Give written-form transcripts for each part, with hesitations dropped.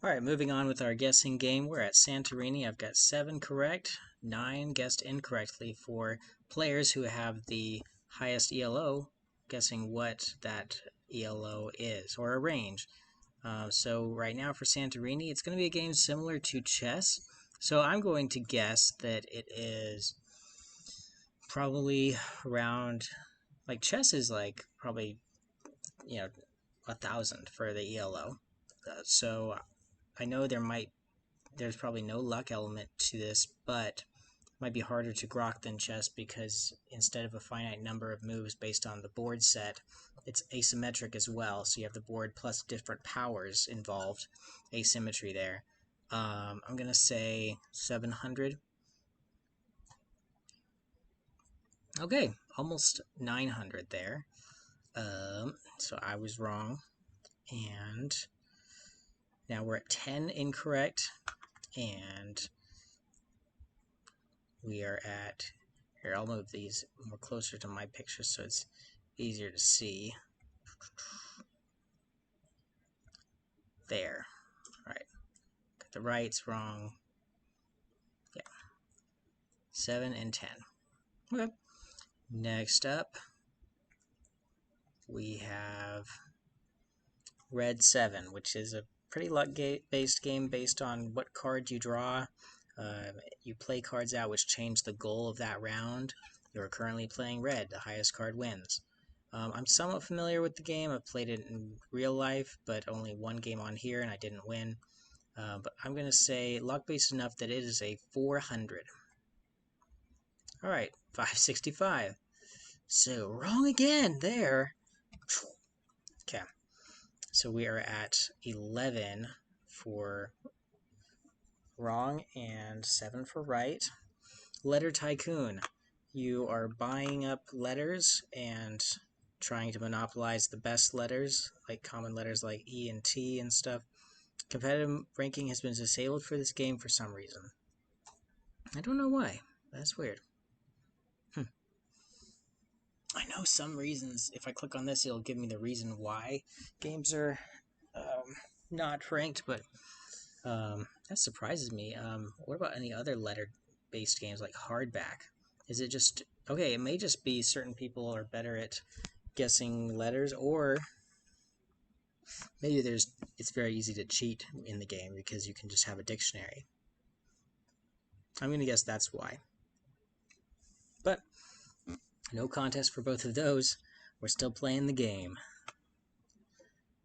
Alright, moving on with our guessing game. We're at Santorini. I've got 7 correct, 9 guessed incorrectly for players who have the highest ELO, guessing what that ELO is, or a range. So right now for Santorini, it's going to be a game similar to chess. So I'm going to guess that it is probably around, like chess is like probably, 1,000 for the ELO. So I know there's probably no luck element to this, but it might be harder to grok than chess because instead of a finite number of moves based on the board set, it's asymmetric as well. So you have the board plus different powers involved, asymmetry there. I'm going to say 700. Okay, almost 900 there. So I was wrong. And now we're at 10 incorrect. And we are at, here, I'll move these more closer to my picture so it's easier to see. There. Right. Got the rights wrong. Yeah. 7 and 10. Okay. Next up, we have Red 7, which is a pretty luck-based game based on what card you draw. You play cards out which change the goal of that round. You're currently playing red. The highest card wins. I'm somewhat familiar with the game. I've played it in real life, but only one game on here, and I didn't win. But I'm going to say luck-based enough that it is a 400. Alright, 565. So, wrong again there. Okay, so we are at 11 for wrong and 7 for right. Letter Tycoon. You are buying up letters and trying to monopolize the best letters, like common letters like E and T and stuff. Competitive ranking has been disabled for this game for some reason. I don't know why. That's weird. I know some reasons. If I click on this, it'll give me the reason why games are not ranked, but that surprises me. What about any other letter-based games like Hardback? Is it just... Okay, it may just be certain people are better at guessing letters, or maybe it's very easy to cheat in the game because you can just have a dictionary. I'm going to guess that's why. But no contest for both of those. We're still playing the game.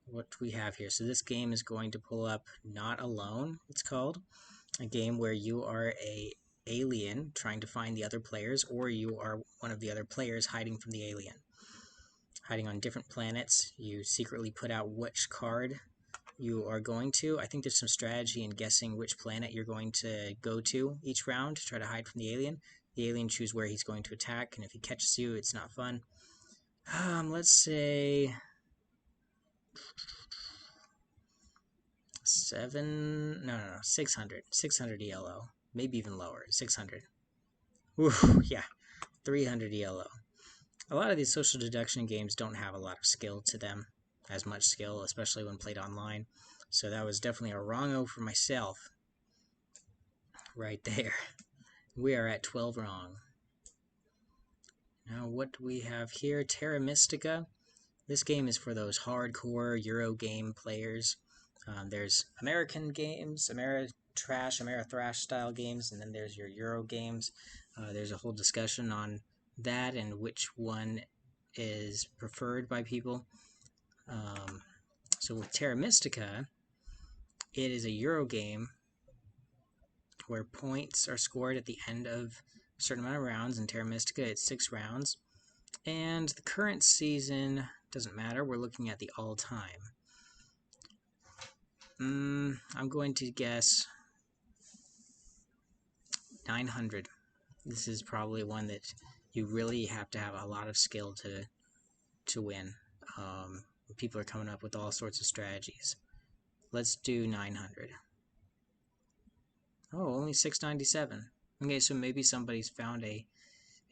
What do we have here? So this game is going to pull up Not Alone, it's called. A game where you are a alien trying to find the other players, or you are one of the other players hiding from the alien. Hiding on different planets, you secretly put out which card you are going to. I think there's some strategy in guessing which planet you're going to go to each round to try to hide from the alien. The alien chooses where he's going to attack, and if he catches you, it's not fun. Let's say 600 ELO, maybe even lower, 600. Ooh, yeah, 300 ELO. A lot of these social deduction games don't have a lot of skill to them, as much skill, especially when played online. So that was definitely a wrong-o for myself. Right there. We are at 12 wrong. Now what do we have here? Terra Mystica. This game is for those hardcore Euro game players. There's American games, Ameritrash style games, and then there's your Euro games. There's a whole discussion on that and which one is preferred by people. So with Terra Mystica, it is a Euro game where points are scored at the end of a certain amount of rounds. In Terra Mystica, it's 6 rounds. And the current season doesn't matter. We're looking at the all-time. I'm going to guess 900. This is probably one that you really have to have a lot of skill to win. People are coming up with all sorts of strategies. Let's do 900. Oh, only 697. Okay, so maybe somebody's found a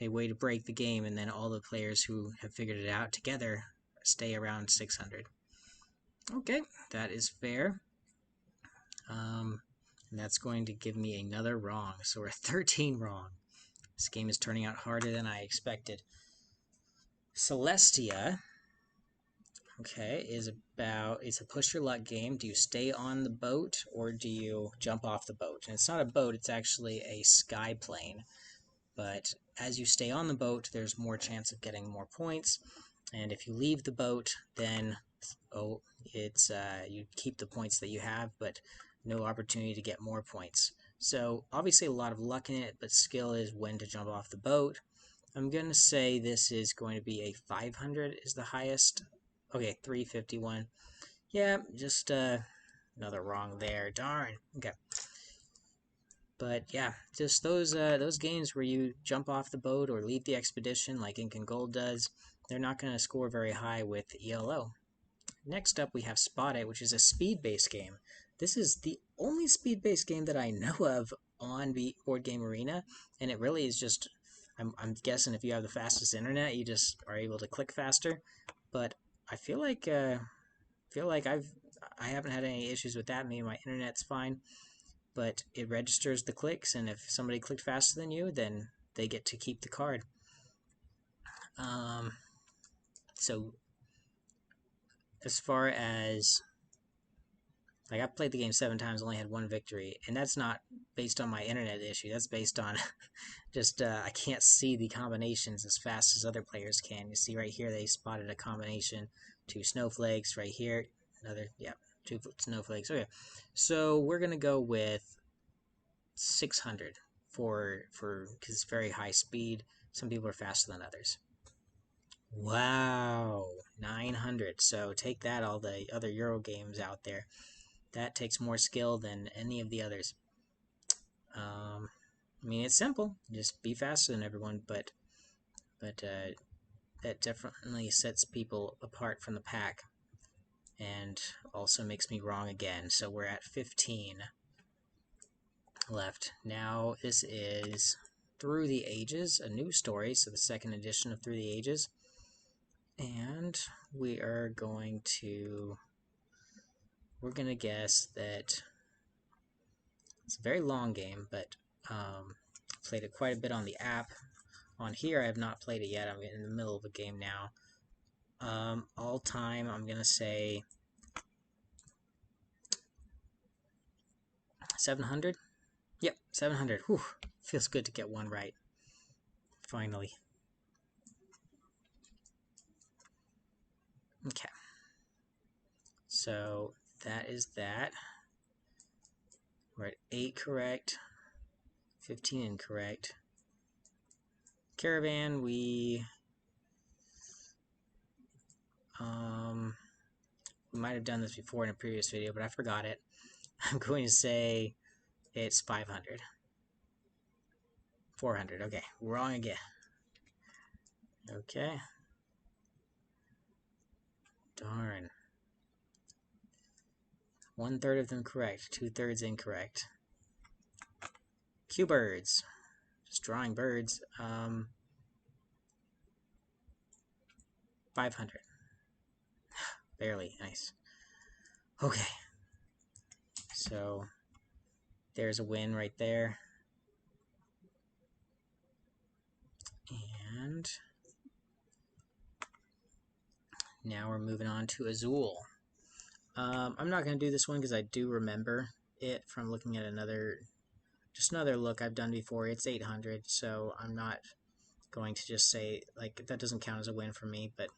way to break the game, and then all the players who have figured it out together stay around 600. Okay, that is fair. And that's going to give me another wrong. So we're 13 wrong. This game is turning out harder than I expected. Celestia, okay, it's a push your luck game. Do you stay on the boat or do you jump off the boat? And it's not a boat, it's actually a sky plane. But as you stay on the boat, there's more chance of getting more points. And if you leave the boat, then you keep the points that you have, but no opportunity to get more points. So obviously a lot of luck in it, but skill is when to jump off the boat. I'm going to say this is going to be a 500 is the highest. Okay, 351. Yeah, just another wrong there. Darn. Okay. But yeah, just those games where you jump off the boat or leave the expedition like Ink and Gold does, they're not going to score very high with ELO. Next up we have Spot It, which is a speed-based game. This is the only speed-based game that I know of on Board Game Arena, and it really is just, I'm guessing if you have the fastest internet, you just are able to click faster. But I feel like I haven't had any issues with that. Maybe my internet's fine, but it registers the clicks, and if somebody clicked faster than you, then they get to keep the card. So as far as, like, I've played the game 7 times, only had 1 victory, and that's not based on my internet issue. That's based on just I can't see the combinations as fast as other players can. You see right here, they spotted a combination, 2 snowflakes. Right here, another, yeah, 2 snowflakes. Okay, so we're gonna go with 600 because it's very high speed. Some people are faster than others. Wow, 900. So take that, all the other Euro games out there. That takes more skill than any of the others. I mean, it's simple. Just be faster than everyone, but that definitely sets people apart from the pack, and also makes me wrong again. So we're at 15 left. Now this is Through the Ages, a new story, so the 2nd edition of Through the Ages. And we're going to guess that it's a very long game, but played it quite a bit on the app. On here, I have not played it yet. I'm in the middle of a game now. All time, I'm going to say 700. Yep, 700. Whew, feels good to get one right. Finally. Okay. So that is that. We're at 8 correct, 15 incorrect. Caravan, we might have done this before in a previous video, but I forgot it. I'm going to say it's 500. 400. Okay, wrong again. Okay. Darn. 1/3 of them correct, 2/3 incorrect. Q-birds. Just drawing birds. 500. Barely. Nice. Okay. So there's a win right there. And now we're moving on to Azul. I'm not going to do this one because I do remember it from looking at another look I've done before. It's 800, so I'm not going to just say, like, that doesn't count as a win for me, but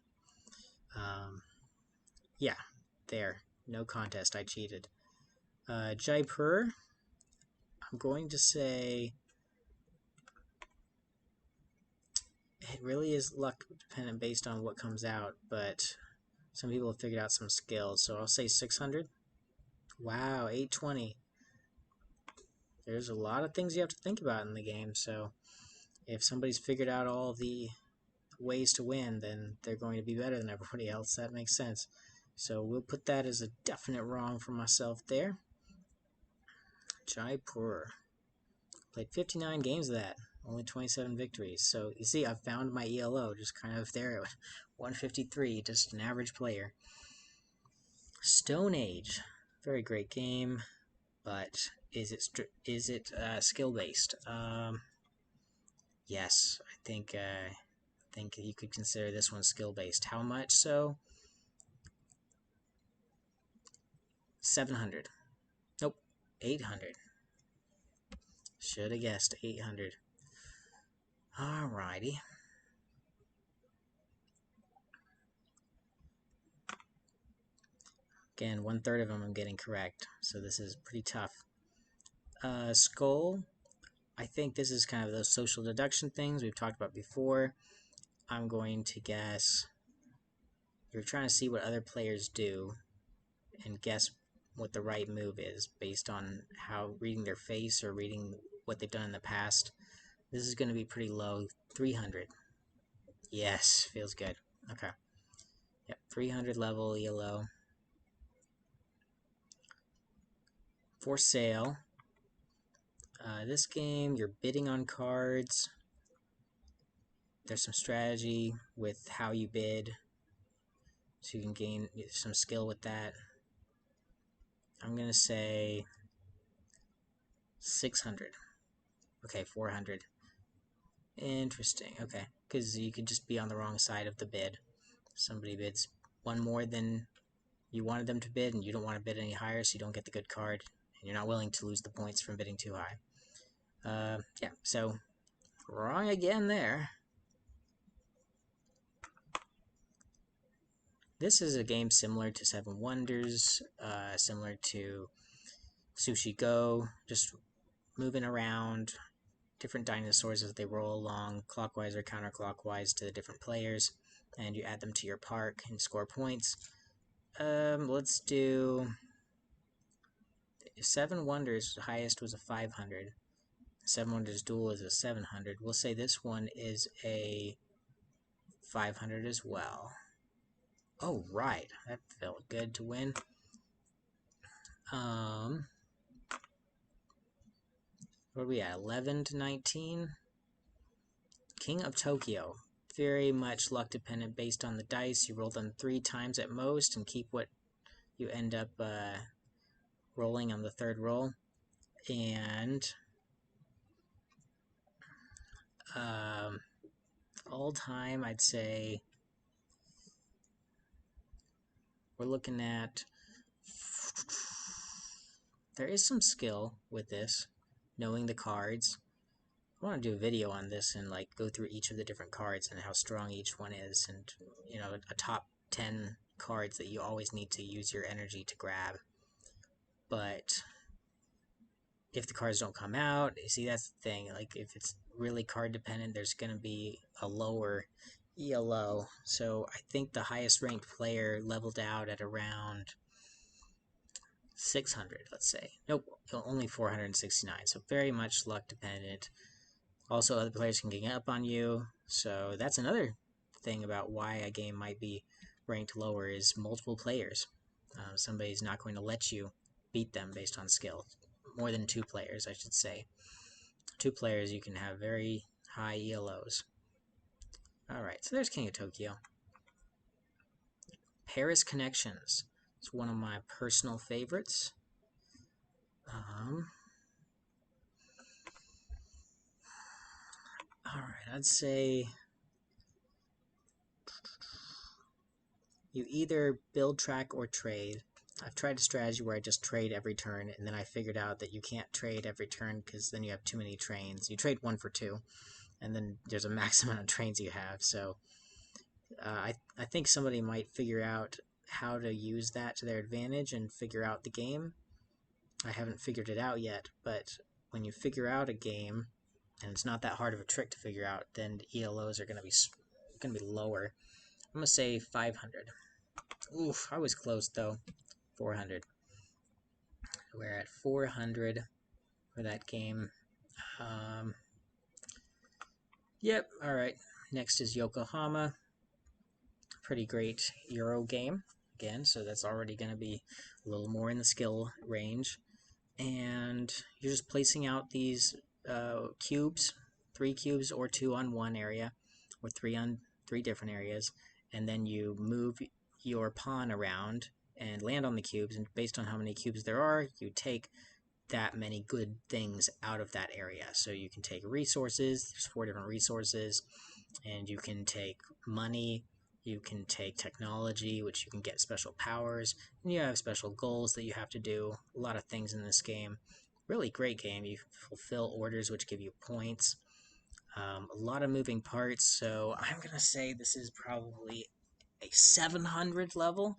yeah, there. No contest. I cheated. Jaipur, I'm going to say it really is luck dependent based on what comes out, but some people have figured out some skills, so I'll say 600. Wow, 820. There's a lot of things you have to think about in the game, so if somebody's figured out all the ways to win, then they're going to be better than everybody else. That makes sense. So we'll put that as a definite wrong for myself there. Jaipur. Played 59 games of that. Only 27 victories. So you see, I've found my ELO just kind of there at 153, just an average player. Stone Age. Very great game, but is it skill based? Yes, I think you could consider this one skill based. How much so? 700. Nope, 800. Should have guessed 800. Alrighty. Again, 1/3 of them I'm getting correct, so this is pretty tough. Skull. I think this is kind of those social deduction things we've talked about before. I'm going to guess you're trying to see what other players do and guess what the right move is based on how reading their face or reading what they've done in the past. This is going to be pretty low. 300. Yes, feels good. Okay. Yep, 300 level ELO. For sale. This game, you're bidding on cards. There's some strategy with how you bid, so you can gain some skill with that. I'm going to say 600. Okay, 400. Interesting. Okay, because you could just be on the wrong side of the bid. Somebody bids one more than you wanted them to bid, and you don't want to bid any higher, so you don't get the good card, and you're not willing to lose the points from bidding too high. Yeah, so wrong again there. This is a game similar to Seven Wonders, similar to Sushi Go, just moving around different dinosaurs as they roll along clockwise or counterclockwise to the different players, and you add them to your park and score points. Let's do Seven Wonders. The highest was a 500. Seven Wonders Duel is a 700. We'll say this one is a 500 as well. Oh, right. That felt good to win. What are we at? 11 to 19? King of Tokyo. Very much luck dependent based on the dice. You roll them 3 times at most and keep what you end up rolling on the third roll. And all time, I'd say we're looking at... There is some skill with this, knowing the cards. I want to do a video on this and like go through each of the different cards and how strong each one is, and you know, a top 10 cards that you always need to use your energy to grab. But if the cards don't come out, you see, that's the thing. Like, if it's really card dependent, there's going to be a lower ELO. So I think the highest ranked player leveled out at around 600, let's say. Nope, only 469. So very much luck dependent. Also, other players can gang up on you. So that's another thing about why a game might be ranked lower, is multiple players. Somebody's not going to let you beat them based on skill. More than 2 players, I should say. 2 players, you can have very high ELOs. Alright, so there's King of Tokyo. Paris Connections. It's one of my personal favorites. Alright, I'd say you either build, track, or trade. I've tried a strategy where I just trade every turn, and then I figured out that you can't trade every turn because then you have too many trains. You trade 1 for 2, and then there's a max amount of trains you have. So I think somebody might figure out how to use that to their advantage and figure out the game. I haven't figured it out yet, but when you figure out a game, and it's not that hard of a trick to figure out, then the ELOs are going to be lower. I'm going to say 500. Oof, I was close though. 400. We're at 400 for that game. Yep, alright. Next is Yokohama. Pretty great Euro game. Again, so that's already going to be a little more in the skill range. And you're just placing out these cubes, 3 cubes or 2 on one area, or 3 on 3 different areas, and then you move your pawn around and land on the cubes, and based on how many cubes there are, you take that many good things out of that area. So you can take resources, there's 4 different resources, and you can take money, you can take technology, which you can get special powers, and you have special goals that you have to do. A lot of things in this game. Really great game. You fulfill orders, which give you points. A lot of moving parts, so I'm going to say this is probably a 700 level.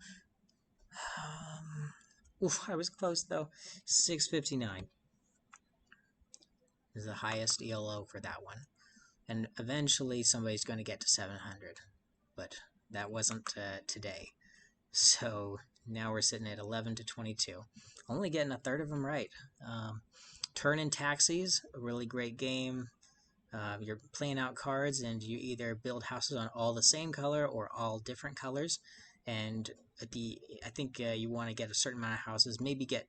I was close though. 659 is the highest ELO for that one. And eventually somebody's going to get to 700, but that wasn't today. So now we're sitting at 11 to 22. Only getting a third of them right. Turn in Taxis, a really great game. You're playing out cards, and you either build houses on all the same color or all different colors. And I think you want to get a certain amount of houses, maybe get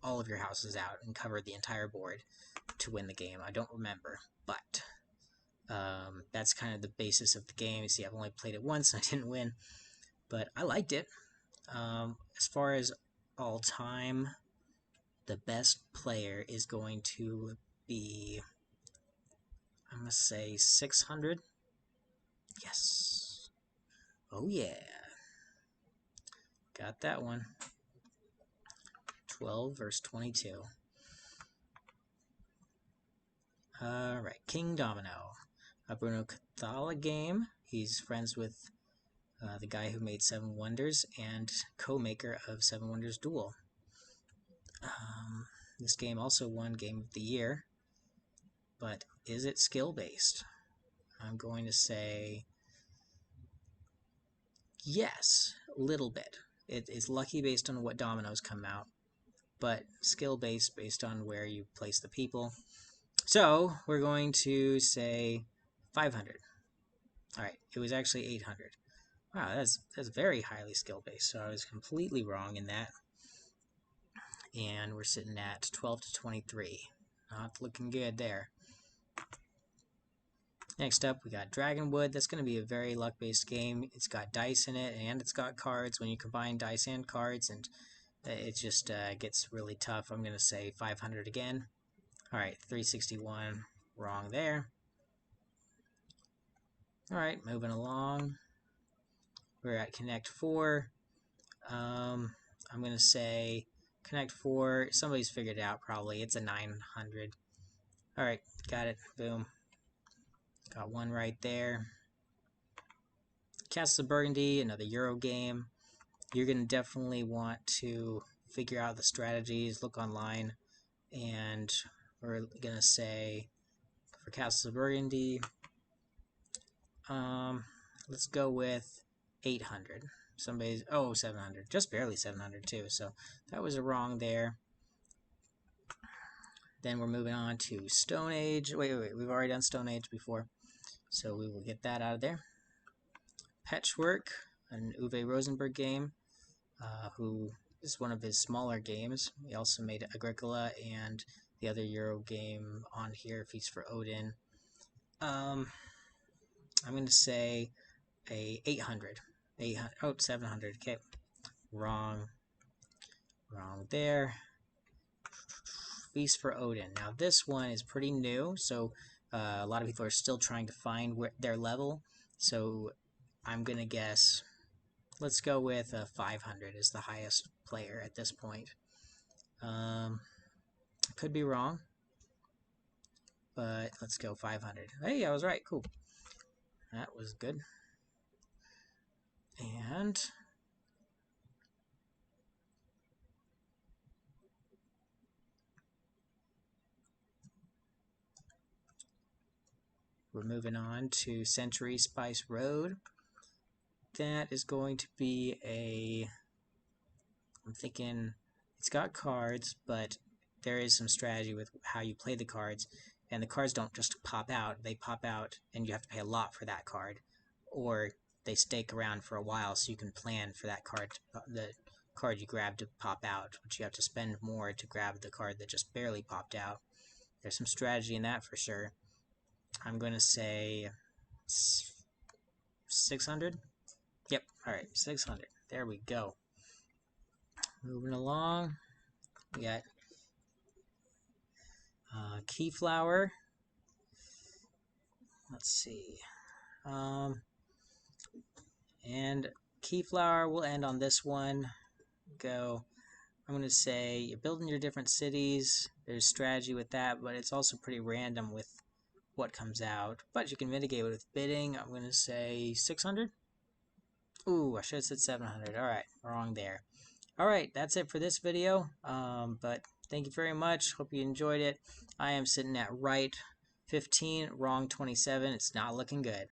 all of your houses out and cover the entire board to win the game. I don't remember, but that's kind of the basis of the game. You see, I've only played it once and I didn't win, but I liked it. As far as all time, the best player is going to be, I'm going to say 600. Yes. Oh yeah. Got that one. 12 versus 22. Alright, King Domino. A Bruno Cathala game. He's friends with the guy who made Seven Wonders and co-maker of Seven Wonders Duel. This game also won Game of the Year, but is it skill-based? I'm going to say yes, a little bit. It's lucky based on what dominoes come out, but skill-based based on where you place the people. So we're going to say 500. Alright, it was actually 800. Wow, that's very highly skill-based, so I was completely wrong in that. And we're sitting at 12 to 23. Not looking good there. Next up, we got Dragonwood. That's going to be a very luck-based game. It's got dice in it, and it's got cards. When you combine dice and cards, and it just gets really tough. I'm going to say 500 again. Alright, 361. Wrong there. Alright, moving along. We're at Connect 4. I'm going to say Connect 4. Somebody's figured it out probably. It's a 900. Alright, got it. Boom. Got one right there. Castles of Burgundy, another Euro game. You're going to definitely want to figure out the strategies, look online, and we're going to say for Castles of Burgundy, let's go with 800. 700. Just barely 700 too, so that was a wrong there. Then we're moving on to Stone Age. Wait, we've already done Stone Age before, so we will get that out of there. Patchwork, an Uwe Rosenberg game, who is one of his smaller games. He also made Agricola and the other Euro game on here, Feast for Odin. I'm going to say a 800. 700. Okay, wrong there. Feast for Odin. Now this one is pretty new, so a lot of people are still trying to find their level. So I'm gonna guess. Let's go with 500 as the highest player at this point. Could be wrong, but let's go 500. Hey, I was right. Cool. That was good. And we're moving on to Century Spice Road. That is going to be I'm thinking it's got cards, but there is some strategy with how you play the cards, and the cards don't just pop out. They pop out, and you have to pay a lot for that card, or they stake around for a while, so you can plan for that card, the card you grab to pop out, but you have to spend more to grab the card that just barely popped out. There's some strategy in that for sure. I'm going to say 600. Yep, alright, 600. There we go. Moving along, we got Keyflower. Let's see. And Keyflower, we'll end on this one. Go. I'm going to say you're building your different cities. There's strategy with that, but it's also pretty random with what comes out. But you can mitigate it with bidding. I'm going to say 600. Ooh, I should have said 700. All right, wrong there. All right, that's it for this video. But thank you very much. Hope you enjoyed it. I am sitting at right 15, wrong 27. It's not looking good.